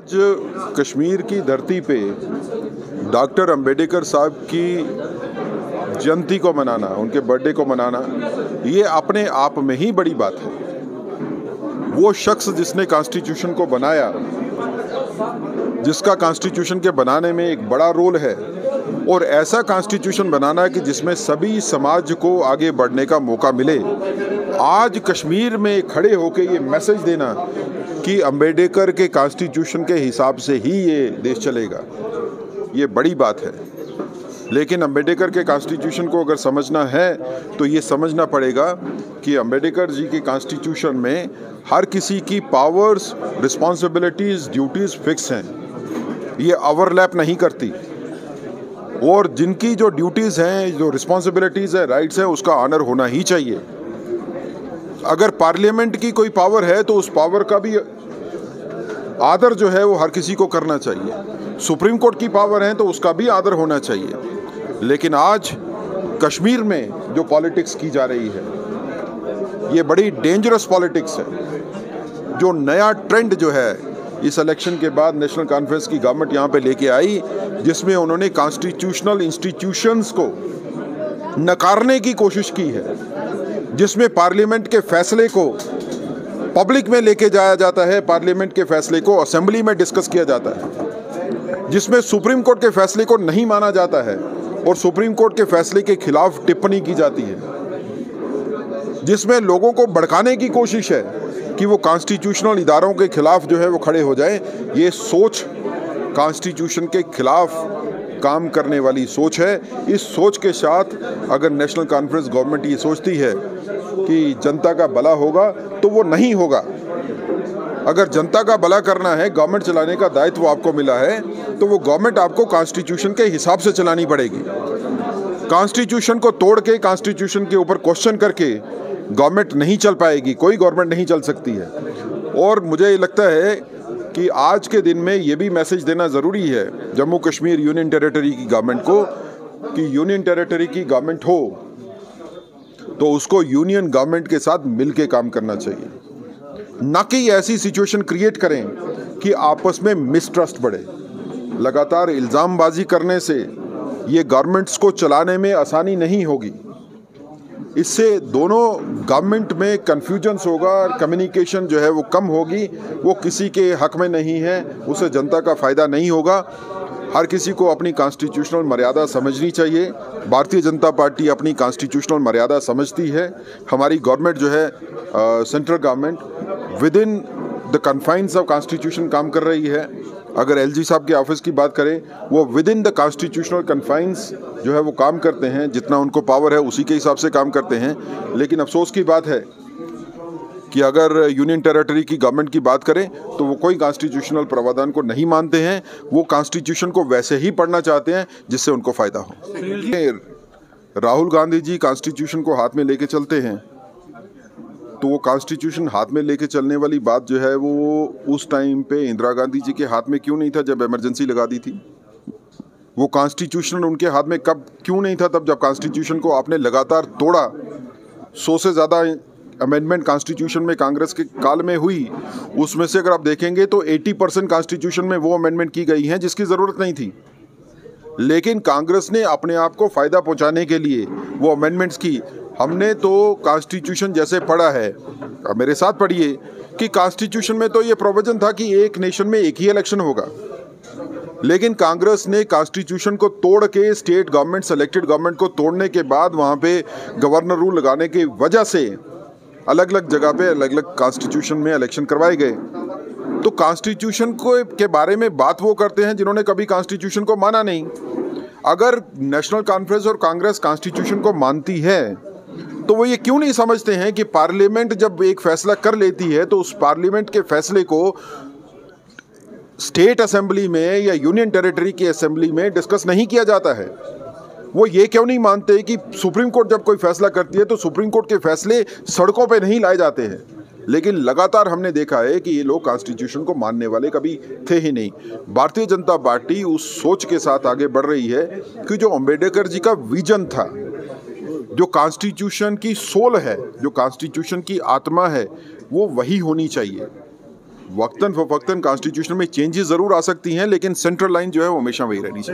आज कश्मीर की धरती पे डॉक्टर अंबेडकर साहब की जयंती को मनाना, उनके बर्थडे को मनाना, ये अपने आप में ही बड़ी बात है। वो शख्स जिसने कॉन्स्टिट्यूशन को बनाया, जिसका कॉन्स्टिट्यूशन के बनाने में एक बड़ा रोल है, और ऐसा कॉन्स्टिट्यूशन बनाना कि जिसमें सभी समाज को आगे बढ़ने का मौका मिले। आज कश्मीर में खड़े होकर ये मैसेज देना कि अंबेडकर के कॉन्स्टिट्यूशन के हिसाब से ही ये देश चलेगा, ये बड़ी बात है। लेकिन अंबेडकर के कॉन्स्टिट्यूशन को अगर समझना है तो ये समझना पड़ेगा कि अंबेडकर जी के कॉन्स्टिट्यूशन में हर किसी की पावर्स, रिस्पॉन्सिबिलिटीज़, ड्यूटीज़ फिक्स हैं, ये ओवरलैप नहीं करती। और जिनकी जो ड्यूटीज़ हैं, जो रिस्पॉन्सिबिलिटीज़ है, राइट्स हैं, उसका ऑनर होना ही चाहिए। अगर पार्लियामेंट की कोई पावर है तो उस पावर का भी आदर जो है वो हर किसी को करना चाहिए। सुप्रीम कोर्ट की पावर है तो उसका भी आदर होना चाहिए। लेकिन आज कश्मीर में जो पॉलिटिक्स की जा रही है, ये बड़ी डेंजरस पॉलिटिक्स है। जो नया ट्रेंड जो है इस इलेक्शन के बाद नेशनल कॉन्फ्रेंस की गवर्नमेंट यहाँ पे लेके आई, जिसमें उन्होंने कॉन्स्टिट्यूशनल इंस्टीट्यूशंस को नकारने की कोशिश की है, जिसमें पार्लियामेंट के फैसले को पब्लिक में लेके जाया जाता है, पार्लियामेंट के फैसले को असेंबली में डिस्कस किया जाता है, जिसमें सुप्रीम कोर्ट के फैसले को नहीं माना जाता है और सुप्रीम कोर्ट के फैसले के खिलाफ टिप्पणी की जाती है, जिसमें लोगों को भड़काने की कोशिश है कि वो कॉन्स्टिट्यूशनल इदारों के खिलाफ जो है वो खड़े हो जाएं। ये सोच कॉन्स्टिट्यूशन के खिलाफ काम करने वाली सोच है। इस सोच के साथ अगर नेशनल कॉन्फ्रेंस गवर्नमेंट ये सोचती है कि जनता का भला होगा तो वो नहीं होगा। अगर जनता का भला करना है, गवर्नमेंट चलाने का दायित्व आपको मिला है, तो वो गवर्नमेंट आपको कॉन्स्टिट्यूशन के हिसाब से चलानी पड़ेगी। कॉन्स्टिट्यूशन को तोड़ के, कॉन्स्टिट्यूशन के ऊपर क्वेश्चन करके गवर्नमेंट नहीं चल पाएगी, कोई गवर्नमेंट नहीं चल सकती है। और मुझे लगता है कि आज के दिन में ये भी मैसेज देना ज़रूरी है जम्मू कश्मीर यूनियन टेरिटरी की गवर्नमेंट को कि यूनियन टेरिटरी की गवर्नमेंट हो तो उसको यूनियन गवर्नमेंट के साथ मिलके काम करना चाहिए, ना कि ऐसी सिचुएशन क्रिएट करें कि आपस में मिसट्रस्ट बढ़े। लगातार इल्ज़ामबाजी करने से ये गवर्नमेंट्स को चलाने में आसानी नहीं होगी। इससे दोनों गवर्नमेंट में कन्फ्यूजन्स होगा और कम्युनिकेशन जो है वो कम होगी, वो किसी के हक में नहीं है, उससे जनता का फ़ायदा नहीं होगा। हर किसी को अपनी कॉन्स्टिट्यूशनल मर्यादा समझनी चाहिए। भारतीय जनता पार्टी अपनी कॉन्स्टिट्यूशनल मर्यादा समझती है। हमारी गवर्नमेंट जो है, central government with in the confines of constitution काम कर रही है। अगर एलजी साहब के ऑफिस की बात करें, वो with in the constitutional confines जो है वो काम करते हैं, जितना उनको पावर है उसी के हिसाब से काम करते हैं। लेकिन अफसोस की बात है कि अगर यूनियन टेरिटरी की गवर्नमेंट की बात करें तो वो कोई कॉन्स्टिट्यूशनल प्रावधान को नहीं मानते हैं। वो कॉन्स्टिट्यूशन को वैसे ही पढ़ना चाहते हैं जिससे उनको फ़ायदा हो। राहुल गांधी जी कॉन्स्टिट्यूशन को हाथ में लेके चलते हैं, तो वो कॉन्स्टिट्यूशन हाथ में लेके चलने वाली बात जो है वो उस टाइम पे इंदिरा गांधी जी के हाथ में क्यों नहीं था जब इमरजेंसी लगा दी थी? वो कॉन्स्टिट्यूशन उनके हाथ में कब क्यों नहीं था तब जब कॉन्स्टिट्यूशन को आपने लगातार तोड़ा? 100 से ज़्यादा अमेंडमेंट कॉन्स्टिट्यूशन में कांग्रेस के काल में हुई, उसमें से अगर आप देखेंगे तो 80% कॉन्स्टिट्यूशन में वो अमेंडमेंट की गई हैं जिसकी ज़रूरत नहीं थी। लेकिन कांग्रेस ने अपने आप को फ़ायदा पहुंचाने के लिए वो अमेंडमेंट्स की। हमने तो कॉन्स्टिट्यूशन जैसे पढ़ा है, अब मेरे साथ पढ़िए, कि कॉन्स्टिट्यूशन में तो ये प्रोविजन था कि एक नेशन में एक ही इलेक्शन होगा। लेकिन कांग्रेस ने कॉन्स्टिट्यूशन को तोड़ के स्टेट गवर्नमेंट, सेलेक्टेड गवर्नमेंट को तोड़ने के बाद वहाँ पे गवर्नर रूल लगाने की वजह से अलग अलग जगह पे अलग अलग कॉन्स्टिट्यूशन में इलेक्शन करवाए गए। तो कॉन्स्टिट्यूशन को के बारे में बात वो करते हैं जिन्होंने कभी कॉन्स्टिट्यूशन को माना नहीं। अगर नेशनल कॉन्फ्रेंस और कांग्रेस कॉन्स्टिट्यूशन को मानती है तो वो ये क्यों नहीं समझते हैं कि पार्लियामेंट जब एक फैसला कर लेती है तो उस पार्लियामेंट के फैसले को स्टेट असेंबली में या यूनियन टेरिटरी की असेंबली में डिस्कस नहीं किया जाता है। वो ये क्यों नहीं मानते कि सुप्रीम कोर्ट जब कोई फैसला करती है तो सुप्रीम कोर्ट के फैसले सड़कों पे नहीं लाए जाते हैं। लेकिन लगातार हमने देखा है कि ये लोग कॉन्स्टिट्यूशन को मानने वाले कभी थे ही नहीं। भारतीय जनता पार्टी उस सोच के साथ आगे बढ़ रही है कि जो अंबेडकर जी का विजन था, जो कॉन्स्टिट्यूशन की सोल है, जो कॉन्स्टिट्यूशन की आत्मा है, वो वही होनी चाहिए। वक्तन फवक्तन कॉन्स्टिट्यूशन में चेंजेस ज़रूर आ सकती हैं, लेकिन सेंट्रल लाइन जो है वो हमेशा वही रहनी चाहिए।